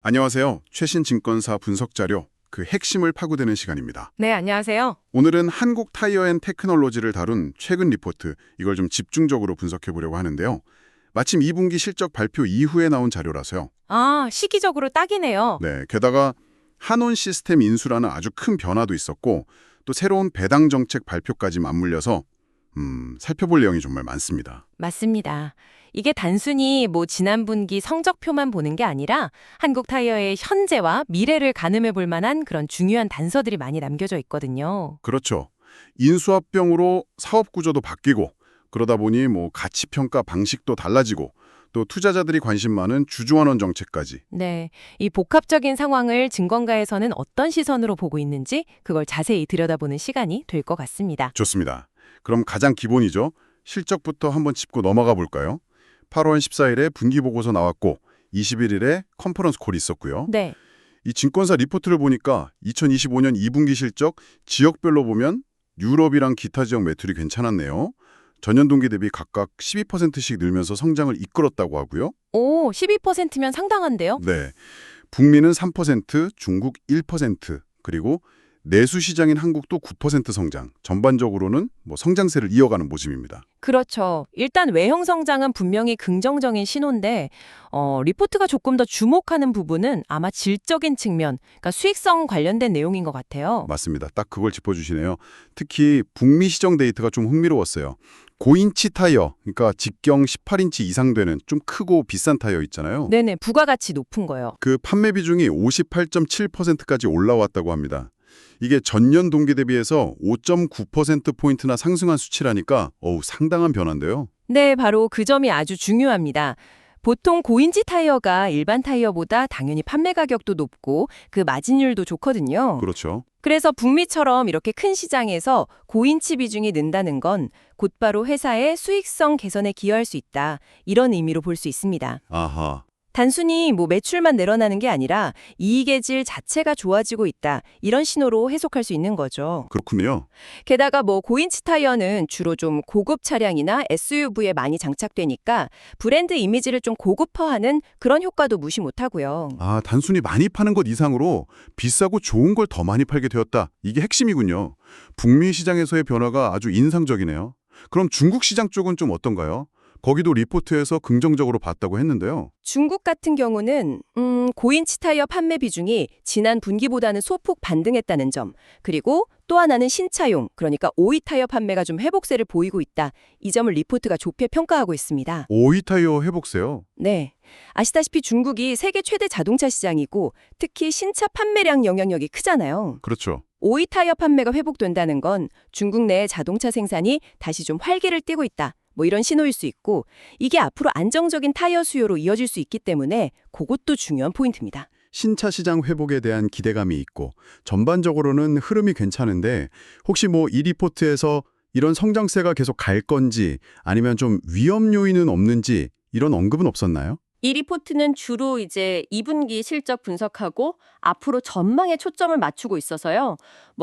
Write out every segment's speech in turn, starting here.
안녕하세요. 최신 증권사 분석 자료, 그 핵심을 파고드는 시간입니다. 네, 안녕하세요. 오늘은 한국 타이어 앤 테크놀로지를 다룬 최근 리포트, 이걸 좀 집중적으로 분석해 보려고 하는데요. 마침 2분기 실적 발표 이후에 나온 자료라서요. 아, 시기적으로 딱이네요. 네, 게다가 한온 시스템 인수라는 아주 큰 변화도 있었고 또 새로운 배당 정책 발표까지 맞물려서 살펴볼 내용이 정말 많습니다. 맞습니다. 이게 단순히 지난 분기 성적표만 보는 게 아니라 한국 타이어의 현재와 미래를 가늠해 볼 만한 그런 중요한 단서들이 많이 남겨져 있거든요. 그렇죠. 인수합병으로 사업 구조도 바뀌고 그러다 보니 가치 평가 방식도 달라지고 또 투자자들이 관심 많은 주주환원 정책까지. 네, 이 복합적인 상황을 증권가에서는 어떤 시선으로 보고 있는지 그걸 자세히 들여다보는 시간이 될 것 같습니다. 좋습니다. 그럼 가장 기본이죠. 실적부터 한번 짚고 넘어가 볼까요? 8월 14일에 분기보고서 나왔고 21일에 컨퍼런스 콜이 있었고요. 네, 이 증권사 리포트를 보니까 2025년 2분기 실적 지역별로 보면 유럽이랑 기타 지역 매출이 괜찮았네요. 전년 동기 대비 각각 12%씩 늘면서 성장을 이끌었다고 하고요. 오, 12%면 상당한데요? 네, 북미는 3%, 중국 1%, 그리고 내수 시장인 한국도 9% 성장. 전반적으로는 성장세를 이어가는 모습입니다. 그렇죠. 일단 외형 성장은 분명히 긍정적인 신호인데 리포트가 조금 더 주목하는 부분은 아마 질적인 측면, 그러니까 수익성 관련된 내용인 것 같아요. 맞습니다. 딱 그걸 짚어주시네요. 특히 북미 시정 데이터가 좀 흥미로웠어요. 고인치 타이어, 그러니까 직경 18인치 이상 되는 좀 크고 비싼 타이어 있잖아요. 네네, 부가가치 높은 거요. 그 판매 비중이 58.7%까지 올라왔다고 합니다. 이게 전년 동기 대비해서 5.9%포인트나 상승한 수치라니까 상당한 변화인데요. 네, 바로 그 점이 아주 중요합니다. 보통 고인지 타이어가 일반 타이어보다 당연히 판매 가격도 높고 그 마진율도 좋거든요. 그렇죠. 그래서 북미처럼 이렇게 큰 시장에서 고인치 비중이 는다는 건 곧바로 회사의 수익성 개선에 기여할 수 있다. 이런 의미로 볼 수 있습니다. 아하. 단순히 매출만 늘어나는 게 아니라 이익의 질 자체가 좋아지고 있다. 이런 신호로 해석할 수 있는 거죠. 그렇군요. 게다가 고인치 타이어는 주로 좀 고급 차량이나 SUV에 많이 장착되니까 브랜드 이미지를 좀 고급화하는 그런 효과도 무시 못하고요. 아, 단순히 많이 파는 것 이상으로 비싸고 좋은 걸 더 많이 팔게 되었다. 이게 핵심이군요. 북미 시장에서의 변화가 아주 인상적이네요. 그럼 중국 시장 쪽은 좀 어떤가요? 거기도 리포트에서 긍정적으로 봤다고 했는데요. 중국 같은 경우는 고인치 타이어 판매 비중이 지난 분기보다는 소폭 반등했다는 점, 그리고 또 하나는 신차용, 그러니까 오이 타이어 판매가 좀 회복세를 보이고 있다. 이 점을 리포트가 좋게 평가하고 있습니다. 오이 타이어 회복세요. 네. 아시다시피 중국이 세계 최대 자동차 시장이고 특히 신차 판매량 영향력이 크잖아요. 그렇죠. 오이 타이어 판매가 회복된다는 건 중국 내 자동차 생산이 다시 좀 활기를 띠고 있다. 이런 신호일 수 있고 이게 앞으로 안정적인 타이어 수요로 이어질 수 있기 때문에 그것도 중요한 포인트입니다. 신차 시장 회복에 대한 기대감이 있고 전반적으로는 흐름이 괜찮은데 혹시 이 리포트에서 이런 성장세가 계속 갈 건지 아니면 좀 위험 요인은 없는지 이런 언급은 없었나요? 이 리포트는 주로 이제 2분기 실적 분석하고 앞으로 전망에 초점을 맞추고 있어서요.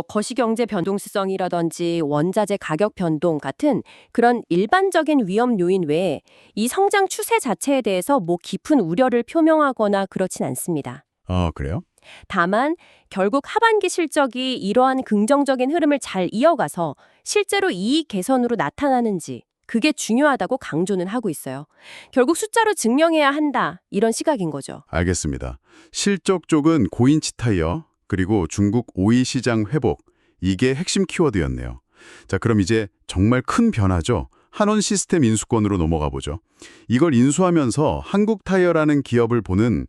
거시경제 변동성이라든지 원자재 가격 변동 같은 그런 일반적인 위험 요인 외에 이 성장 추세 자체에 대해서 깊은 우려를 표명하거나 그렇진 않습니다. 아, 그래요? 다만 결국 하반기 실적이 이러한 긍정적인 흐름을 잘 이어가서 실제로 이익 개선으로 나타나는지 그게 중요하다고 강조는 하고 있어요. 결국 숫자로 증명해야 한다. 이런 시각인 거죠. 알겠습니다. 실적 쪽은 고인치 타이어, 그리고 중국 오이 시장 회복, 이게 핵심 키워드였네요. 자, 그럼 이제 정말 큰 변화죠. 한원 시스템 인수권으로 넘어가 보죠. 이걸 인수하면서 한국 타이어라는 기업을 보는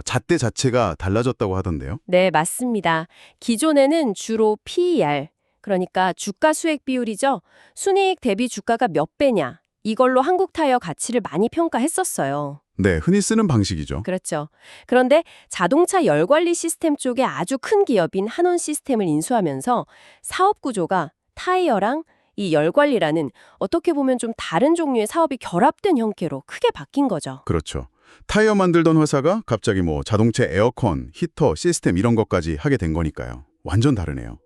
잣대 자체가 달라졌다고 하던데요. 네, 맞습니다. 기존에는 주로 PER, 그러니까 주가 수익 비율이죠. 순이익 대비 주가가 몇 배냐. 이걸로 한국 타이어 가치를 많이 평가했었어요. 네, 흔히 쓰는 방식이죠. 그렇죠. 그런데 자동차 열관리 시스템 쪽에 아주 큰 기업인 한온 시스템을 인수하면서 사업 구조가 타이어랑 이 열관리라는 어떻게 보면 좀 다른 종류의 사업이 결합된 형태로 크게 바뀐 거죠. 그렇죠. 타이어 만들던 회사가 갑자기 자동차 에어컨, 히터, 시스템 이런 것까지 하게 된 거니까요. 완전 다르네요.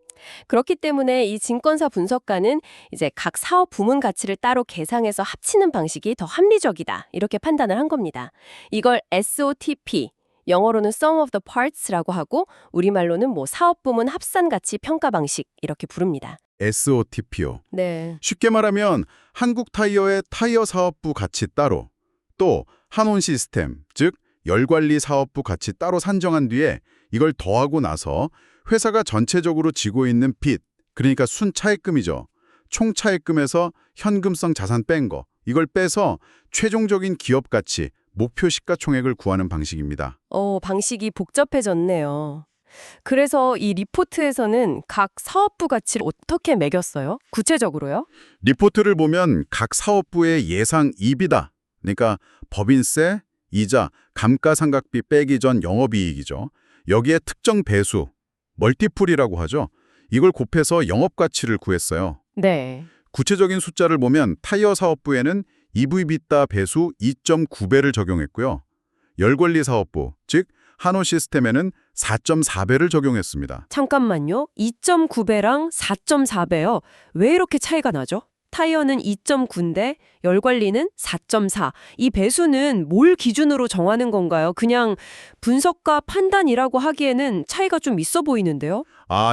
그렇기 때문에 이 증권사 분석가는 이제 각 사업 부문 가치를 따로 계상해서 합치는 방식이 더 합리적이다. 이렇게 판단을 한 겁니다. 이걸 SOTP, 영어로는 sum of the parts라고 하고 우리말로는 뭐 사업부문 합산가치 평가 방식 이렇게 부릅니다. SOTP요. 네. 쉽게 말하면 한국 타이어의 타이어 사업부 가치 따로, 또 한온 시스템, 즉 열관리 사업부 가치 따로 산정한 뒤에 이걸 더하고 나서 회사가 전체적으로 지고 있는 빚, 그러니까 순차액금이죠. 총 차액금에서 현금성 자산 뺀 거, 이걸 빼서 최종적인 기업 가치, 목표 시가총액을 구하는 방식입니다. 방식이 복잡해졌네요. 그래서 이 리포트에서는 각 사업부 가치를 어떻게 매겼어요? 구체적으로요? 리포트를 보면 각 사업부의 예상 이비다, 그러니까 법인세, 이자, 감가상각비 빼기 전 영업이익이죠. 여기에 특정 배수, 멀티플이라고 하죠. 이걸 곱해서 영업가치를 구했어요. 네. 구체적인 숫자를 보면 타이어 사업부에는 EV/EBITDA 배수 2.9배를 적용했고요. 열관리 사업부, 즉 한호 시스템에는 4.4배를 적용했습니다. 잠깐만요. 2.9배랑 4.4배요. 왜 이렇게 차이가 나죠? 타이어는 2.9인데 열관리는 4.4. 이 배수는 뭘 기준으로 정하는 건가요? 그냥 분석과 판단이라고 하기에는 차이가 좀 있어 보이는데요?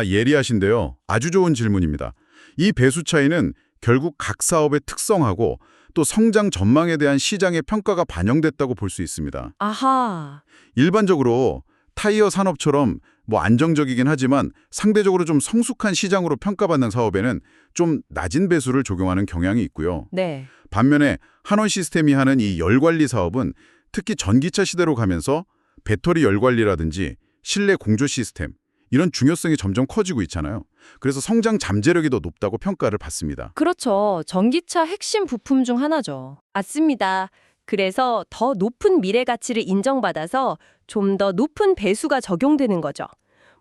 예리하신데요. 아주 좋은 질문입니다. 이 배수 차이는 결국 각 사업의 특성하고 또 성장 전망에 대한 시장의 평가가 반영됐다고 볼 수 있습니다. 아하. 일반적으로 타이어 산업처럼 안정적이긴 하지만 상대적으로 좀 성숙한 시장으로 평가받는 사업에는 좀 낮은 배수를 적용하는 경향이 있고요. 네. 반면에 한원 시스템이 하는 이 열관리 사업은 특히 전기차 시대로 가면서 배터리 열관리라든지 실내 공조 시스템, 이런 중요성이 점점 커지고 있잖아요. 그래서 성장 잠재력이 더 높다고 평가를 받습니다. 그렇죠. 전기차 핵심 부품 중 하나죠. 맞습니다. 그래서 더 높은 미래 가치를 인정받아서 좀 더 높은 배수가 적용되는 거죠.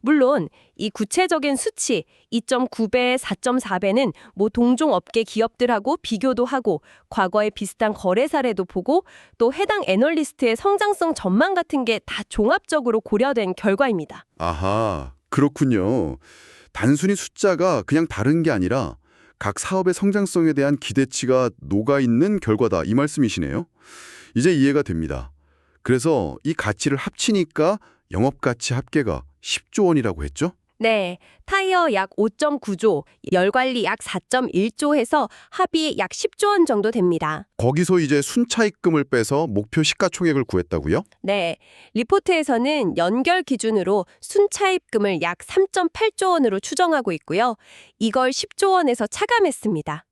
물론 이 구체적인 수치 2.9배, 4.4배는 동종 업계 기업들하고 비교도 하고 과거의 비슷한 거래 사례도 보고 또 해당 애널리스트의 성장성 전망 같은 게 다 종합적으로 고려된 결과입니다. 아하, 그렇군요. 단순히 숫자가 그냥 다른 게 아니라 각 사업의 성장성에 대한 기대치가 녹아있는 결과다, 이 말씀이시네요. 이제 이해가 됩니다. 그래서 이 가치를 합치니까 영업가치 합계가 10조 원이라고 했죠? 네, 타이어 약 5.9조, 열관리 약 4.1조 해서 합이 약 10조 원 정도 됩니다. 거기서 이제 순차익금을 빼서 목표 시가총액을 구했다고요? 네, 리포트에서는 연결 기준으로 순차입금을 약 3.8조 원으로 추정하고 있고요. 이걸 10조 원에서 차감했습니다.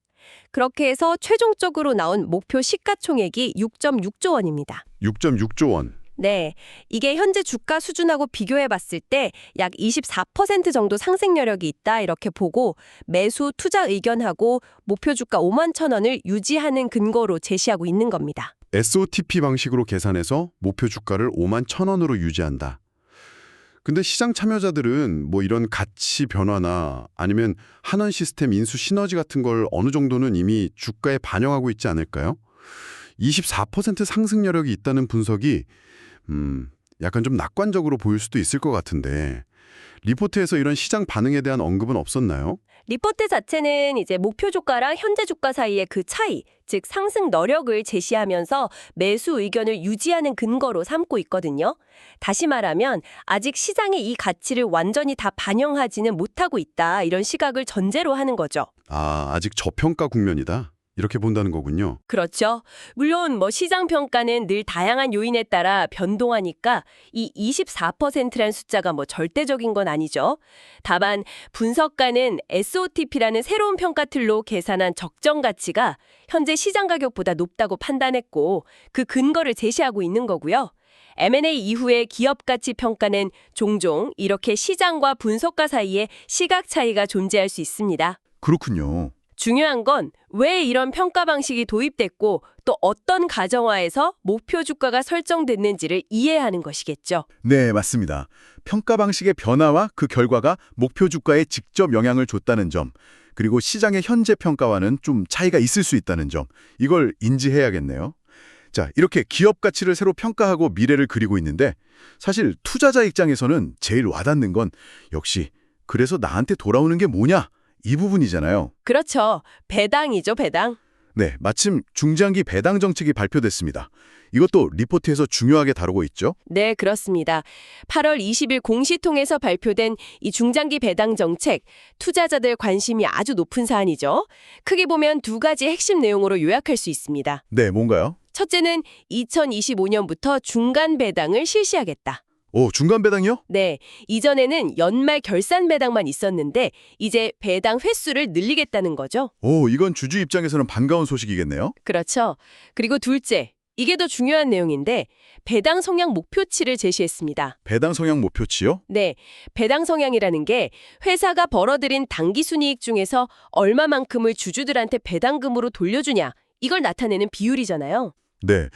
그렇게 해서 최종적으로 나온 목표 시가총액이 6.6조 원입니다. 6.6조 원. 네, 이게 현재 주가 수준하고 비교해 봤을 때 약 24% 정도 상승 여력이 있다 이렇게 보고 매수 투자 의견하고 목표 주가 5만 천 원을 유지하는 근거로 제시하고 있는 겁니다. SOTP 방식으로 계산해서 목표 주가를 5만 천 원으로 유지한다. 근데 시장 참여자들은 이런 가치 변화나 아니면 한원 시스템 인수 시너지 같은 걸 어느 정도는 이미 주가에 반영하고 있지 않을까요? 24% 상승 여력이 있다는 분석이 약간 좀 낙관적으로 보일 수도 있을 것 같은데 리포트에서 이런 시장 반응에 대한 언급은 없었나요? 리포트 자체는 이제 목표 주가랑 현재 주가 사이의 그 차이, 즉 상승 너력을 제시하면서 매수 의견을 유지하는 근거로 삼고 있거든요. 다시 말하면 아직 시장이 이 가치를 완전히 다 반영하지는 못하고 있다, 이런 시각을 전제로 하는 거죠. 아직 저평가 국면이다. 이렇게 본다는 거군요. 그렇죠. 물론 시장 평가는 늘 다양한 요인에 따라 변동하니까 이 24%란 숫자가 절대적인 건 아니죠. 다만 분석가는 SOTP라는 새로운 평가 틀로 계산한 적정 가치가 현재 시장 가격보다 높다고 판단했고 그 근거를 제시하고 있는 거고요. M&A 이후의 기업 가치 평가는 종종 이렇게 시장과 분석가 사이에 시각 차이가 존재할 수 있습니다. 그렇군요. 중요한 건 왜 이런 평가 방식이 도입됐고 또 어떤 가정하에서 목표 주가가 설정됐는지를 이해하는 것이겠죠. 네, 맞습니다. 평가 방식의 변화와 그 결과가 목표 주가에 직접 영향을 줬다는 점, 그리고 시장의 현재 평가와는 좀 차이가 있을 수 있다는 점, 이걸 인지해야겠네요. 자, 이렇게 기업 가치를 새로 평가하고 미래를 그리고 있는데 사실 투자자 입장에서는 제일 와닿는 건 역시 그래서 나한테 돌아오는 게 뭐냐? 이 부분이잖아요. 그렇죠. 배당이죠, 배당. 네, 마침 중장기 배당 정책이 발표됐습니다. 이것도 리포트에서 중요하게 다루고 있죠? 네, 그렇습니다. 8월 20일 공시통에서 발표된 이 중장기 배당 정책, 투자자들 관심이 아주 높은 사안이죠. 크게 보면 두 가지 핵심 내용으로 요약할 수 있습니다. 네, 뭔가요? 첫째는 2025년부터 중간 배당을 실시하겠다. 오, 중간 배당이요? 네, 이전에는 연말 결산 배당만 있었는데 이제 배당 횟수를 늘리겠다는 거죠. 오, 이건 주주 입장에서는 반가운 소식이겠네요? 그렇죠. 그리고 둘째, 이게 더 중요한 내용인데 배당 성향 목표치를 제시했습니다. 배당 성향 목표치요? 네, 배당 성향이라는 게 회사가 벌어들인 당기 순이익 중에서 얼마만큼을 주주들한테 배당금으로 돌려주냐, 이걸 나타내는 비율이잖아요. 네.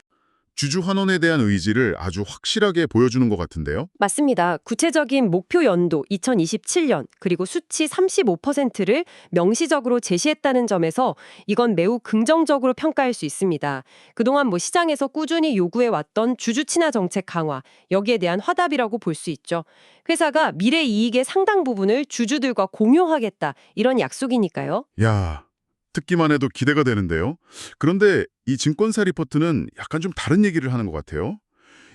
주주 환원에 대한 의지를 아주 확실하게 보여주는 것 같은데요? 맞습니다. 구체적인 목표 연도 2027년 그리고 수치 35%를 명시적으로 제시했다는 점에서 이건 매우 긍정적으로 평가할 수 있습니다. 그동안 시장에서 꾸준히 요구해왔던 주주 친화 정책 강화, 여기에 대한 화답이라고 볼 수 있죠. 회사가 미래 이익의 상당 부분을 주주들과 공유하겠다, 이런 약속이니까요. 야, 듣기만 해도 기대가 되는데요? 그런데 이 증권사 리포트는 약간 좀 다른 얘기를 하는 것 같아요.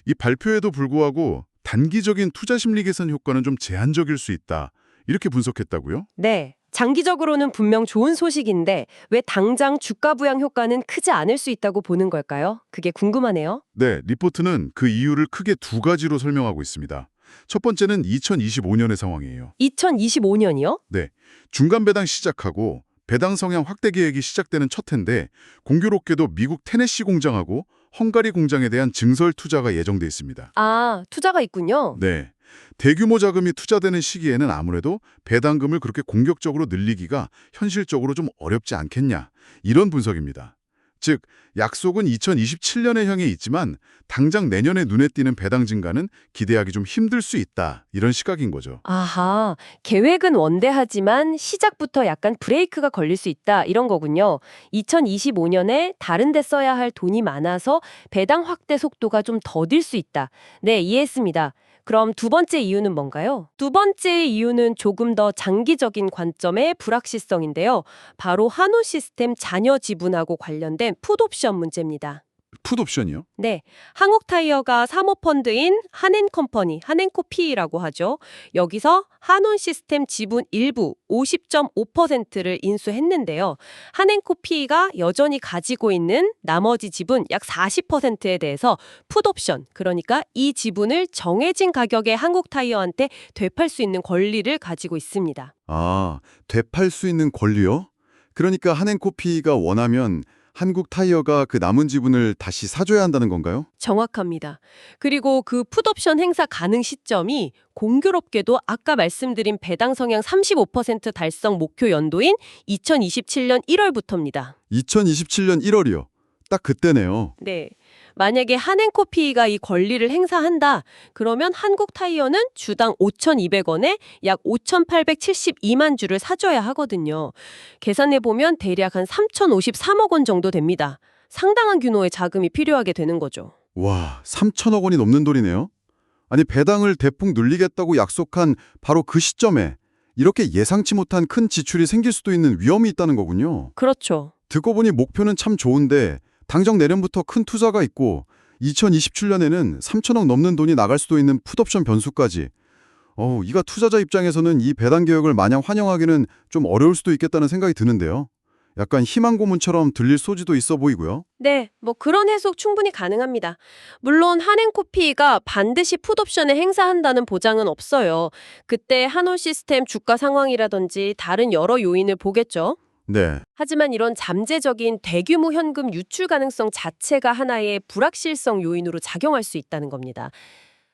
이 발표에도 불구하고 단기적인 투자 심리 개선 효과는 좀 제한적일 수 있다. 이렇게 분석했다고요? 네. 장기적으로는 분명 좋은 소식인데 왜 당장 주가 부양 효과는 크지 않을 수 있다고 보는 걸까요? 그게 궁금하네요. 네, 리포트는 그 이유를 크게 두 가지로 설명하고 있습니다. 첫 번째는 2025년의 상황이에요. 2025년이요? 네, 중간 배당 시작하고 배당 성향 확대 계획이 시작되는 첫 해인데 공교롭게도 미국 테네시 공장하고 헝가리 공장에 대한 증설 투자가 예정돼 있습니다. 아, 투자가 있군요. 네, 대규모 자금이 투자되는 시기에는 아무래도 배당금을 그렇게 공격적으로 늘리기가 현실적으로 좀 어렵지 않겠냐, 이런 분석입니다. 즉, 약속은 2027년에 향해 있지만 당장 내년에 눈에 띄는 배당 증가는 기대하기 좀 힘들 수 있다, 이런 시각인 거죠. 아하, 계획은 원대하지만 시작부터 약간 브레이크가 걸릴 수 있다, 이런 거군요. 2025년에 다른 데 써야 할 돈이 많아서 배당 확대 속도가 좀 더딜 수 있다. 네, 이해했습니다. 그럼 두 번째 이유는 뭔가요? 두 번째 이유는 조금 더 장기적인 관점의 불확실성인데요. 바로 한우 시스템 잔여 지분하고 관련된 풋옵션 문제입니다. 풋옵션이요? 네, 한국타이어가 사모펀드인 한앤컴퍼니, 한앤코피라고 하죠. 여기서 한온 시스템 지분 일부 50.5%를 인수했는데요. 한앤코피가 여전히 가지고 있는 나머지 지분 약 40%에 대해서 풋옵션, 그러니까 이 지분을 정해진 가격에 한국타이어한테 되팔 수 있는 권리를 가지고 있습니다. 아, 되팔 수 있는 권리요? 그러니까 한앤코피가 원하면 한국 타이어가 그 남은 지분을 다시 사줘야 한다는 건가요? 정확합니다. 그리고 그 풋옵션 행사 가능 시점이 공교롭게도 아까 말씀드린 배당 성향 35% 달성 목표 연도인 2027년 1월부터입니다. 2027년 1월이요. 딱 그때네요. 네. 만약에 한앤코피가 이 권리를 행사한다, 그러면 한국타이어는 주당 5,200원에 약 5,872만 주를 사줘야 하거든요. 계산해보면 대략 한 3,053억 원 정도 됩니다. 상당한 규모의 자금이 필요하게 되는 거죠. 와, 3천억 원이 넘는 돈이네요. 아니, 배당을 대폭 늘리겠다고 약속한 바로 그 시점에 이렇게 예상치 못한 큰 지출이 생길 수도 있는 위험이 있다는 거군요. 그렇죠. 듣고 보니 목표는 참 좋은데 당장 내년부터 큰 투자가 있고 2027년에는 3천억 넘는 돈이 나갈 수도 있는 풋옵션 변수까지. 이가 투자자 입장에서는 이 배당 계획을 마냥 환영하기는 좀 어려울 수도 있겠다는 생각이 드는데요. 약간 희망 고문처럼 들릴 소지도 있어 보이고요. 네, 그런 해석 충분히 가능합니다. 물론 한앤코피가 반드시 풋옵션을 행사한다는 보장은 없어요. 그때 한올 시스템 주가 상황이라든지 다른 여러 요인을 보겠죠. 네. 하지만 이런 잠재적인 대규모 현금 유출 가능성 자체가 하나의 불확실성 요인으로 작용할 수 있다는 겁니다.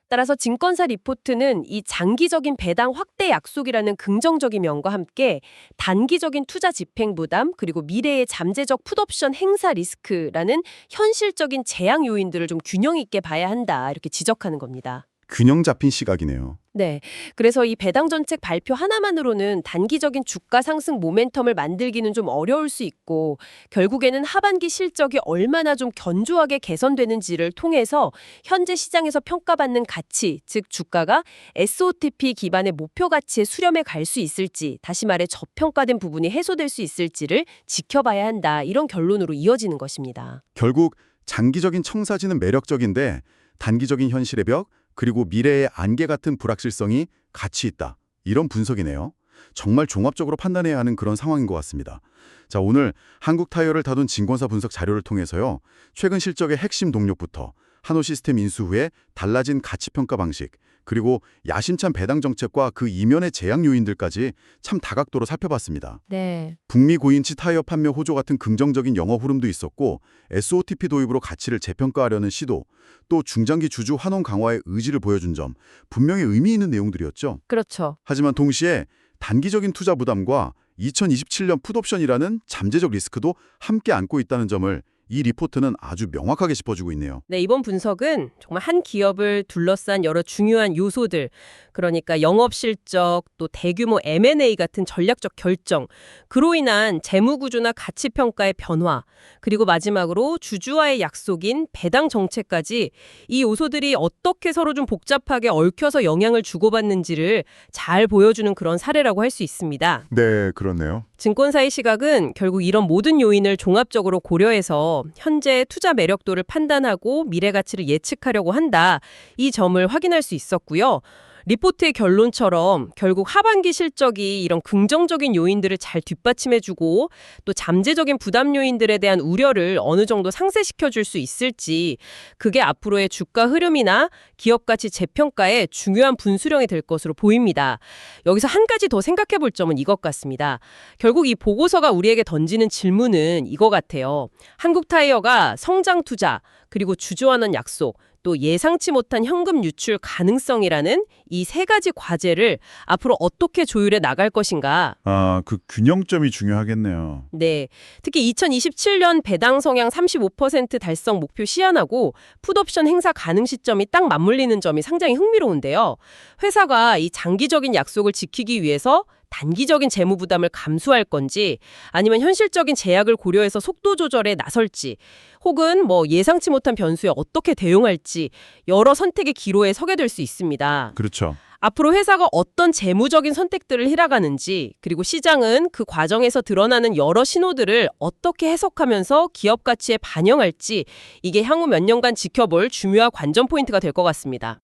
따라서 증권사 리포트는 이 장기적인 배당 확대 약속이라는 긍정적인 면과 함께 단기적인 투자 집행 부담, 그리고 미래의 잠재적 풋옵션 행사 리스크라는 현실적인 재앙 요인들을 좀 균형 있게 봐야 한다, 이렇게 지적하는 겁니다. 균형 잡힌 시각이네요. 네. 그래서 이 배당 정책 발표 하나만으로는 단기적인 주가 상승 모멘텀을 만들기는 좀 어려울 수 있고 결국에는 하반기 실적이 얼마나 좀 견조하게 개선되는지를 통해서 현재 시장에서 평가받는 가치, 즉 주가가 SOTP 기반의 목표 가치에 수렴해 갈 수 있을지, 다시 말해 저평가된 부분이 해소될 수 있을지를 지켜봐야 한다. 이런 결론으로 이어지는 것입니다. 결국 장기적인 청사진은 매력적인데 단기적인 현실의 벽 그리고 미래의 안개 같은 불확실성이 같이 있다. 이런 분석이네요. 정말 종합적으로 판단해야 하는 그런 상황인 것 같습니다. 자, 오늘 한국타이어를 다룬 증권사 분석 자료를 통해서요. 최근 실적의 핵심 동력부터 한호시스템 인수 후에 달라진 가치평가 방식, 그리고 야심찬 배당 정책과 그 이면의 제약 요인들까지 참 다각도로 살펴봤습니다. 네. 북미 고인치 타이어 판매 호조 같은 긍정적인 영업 흐름도 있었고 SOTP 도입으로 가치를 재평가하려는 시도, 또 중장기 주주 환원 강화의 의지를 보여준 점 분명히 의미 있는 내용들이었죠. 그렇죠. 하지만 동시에 단기적인 투자 부담과 2027년 풋옵션이라는 잠재적 리스크도 함께 안고 있다는 점을 이 리포트는 아주 명확하게 짚어주고 있네요. 네, 이번 분석은 정말 한 기업을 둘러싼 여러 중요한 요소들, 그러니까 영업 실적, 또 대규모 M&A 같은 전략적 결정, 그로 인한 재무 구조나 가치 평가의 변화, 그리고 마지막으로 주주와의 약속인 배당 정책까지 이 요소들이 어떻게 서로 좀 복잡하게 얽혀서 영향을 주고받는지를 잘 보여주는 그런 사례라고 할 수 있습니다. 네, 그렇네요. 증권사의 시각은 결국 이런 모든 요인을 종합적으로 고려해서 현재의 투자 매력도를 판단하고 미래 가치를 예측하려고 한다. 이 점을 확인할 수 있었고요. 리포트의 결론처럼 결국 하반기 실적이 이런 긍정적인 요인들을 잘 뒷받침해주고 또 잠재적인 부담 요인들에 대한 우려를 어느 정도 상쇄시켜줄 수 있을지, 그게 앞으로의 주가 흐름이나 기업 가치 재평가에 중요한 분수령이 될 것으로 보입니다. 여기서 한 가지 더 생각해 볼 점은 이것 같습니다. 결국 이 보고서가 우리에게 던지는 질문은 이거 같아요. 한국타이어가 성장 투자, 그리고 주주환원 약속, 또 예상치 못한 현금 유출 가능성이라는 이 세 가지 과제를 앞으로 어떻게 조율해 나갈 것인가. 그 균형점이 중요하겠네요. 네, 특히 2027년 배당 성향 35% 달성 목표 시한하고 풋옵션 행사 가능 시점이 딱 맞물리는 점이 상당히 흥미로운데요. 회사가 이 장기적인 약속을 지키기 위해서 단기적인 재무 부담을 감수할 건지, 아니면 현실적인 제약을 고려해서 속도 조절에 나설지, 혹은 예상치 못한 변수에 어떻게 대응할지 여러 선택의 기로에 서게 될 수 있습니다. 그렇죠. 앞으로 회사가 어떤 재무적인 선택들을 해나가는지, 그리고 시장은 그 과정에서 드러나는 여러 신호들을 어떻게 해석하면서 기업 가치에 반영할지, 이게 향후 몇 년간 지켜볼 중요한 관전 포인트가 될 것 같습니다.